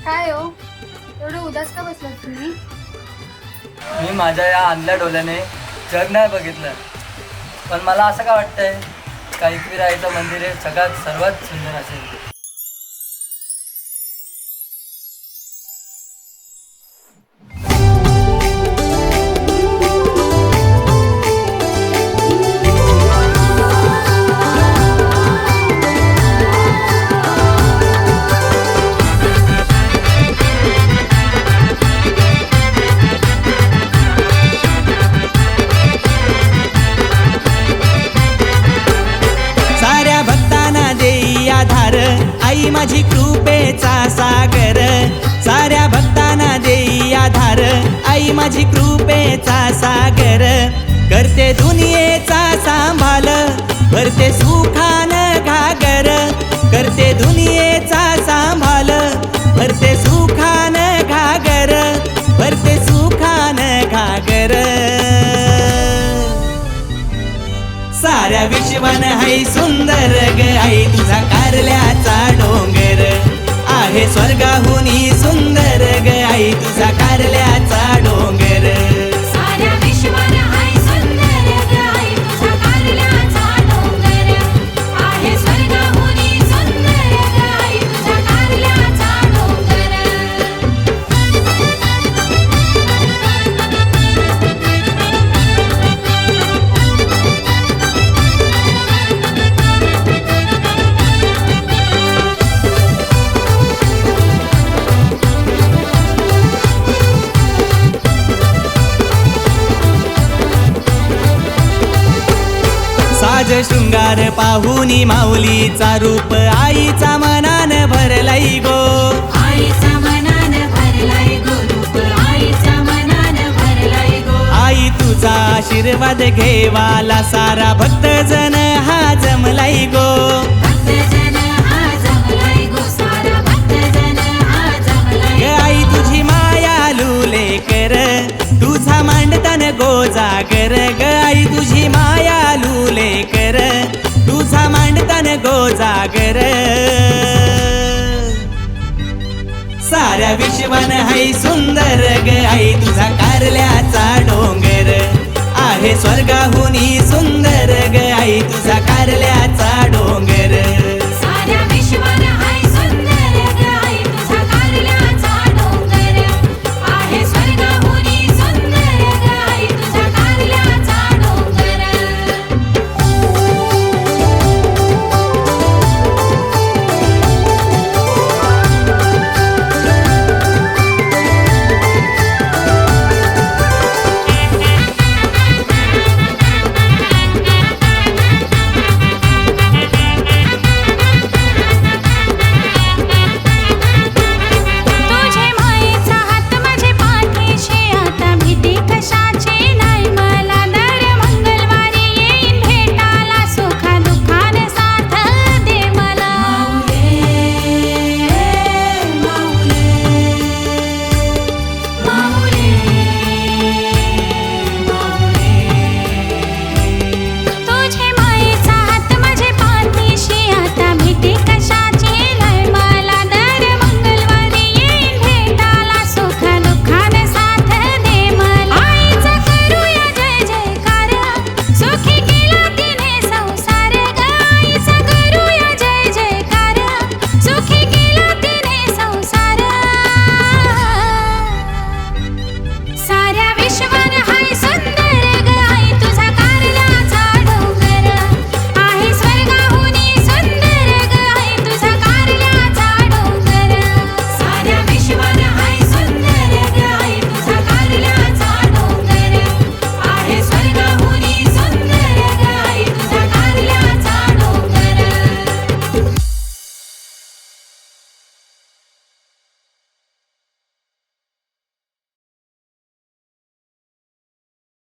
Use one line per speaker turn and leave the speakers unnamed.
काय हो एवढं उदास का बसलात तुम्ही?
मी माझ्या या आणल्या डोल्याने जग नाही बघितलं, पण मला असं का वाटतंय का एकविराईचं मंदिर हे जगात सर्वात सुंदर असेल.
साऱ्या भक्तांना देई आधार, आई माझी कृपेचा सागर. साऱ्या भक्तांना देई आधार, आई माझी कृपेचा सागर. करते दुनियेचा सांभाळ, भरते सुखान घागर. करते दुनियेचा सांभाळ, भरते सुखान घागर. भरते सुखान घागर. साऱ्या विश्वान हाय सुंदर ग आई तुझा कारल्याचा डोंगर. आहे स्वर्गाहुनी सुंदर ग आई तुझा कारल्याचा डोंगर.
साऱ्या विश्वान हाय सुंदर ग आई तुझा कारल्याचा डोंगर. आहे स्वर्गाहुनी सुंदर ग आई तुझा कारल्याचा डोंगर.
साज शृंगार पाहुनी माऊलीचा रूप आईचा मनान भरलाई गो.
आईचा मनान भरलाय गो रूप. आईचा मनान भरलाय गो.
आई तुझा आशीर्वाद घेवाला सारा भक्तजन हा जमलाई गो.
भक्तजन हा जमलाय गो. सारा भक्तजन हा जमलाय
ग आई तुझी माया लुले कर, तुझा मांडतन गो जागर. ग आई तुझी माया लुले कर, तुझा मांडतन गो जागर. साऱ्या विश्वान हाय सुंदर ग आई तुझा कारल्याचा डोंगर. आहे स्वर्गाहुनी सुंदर ग आई तुझा कारल्याचा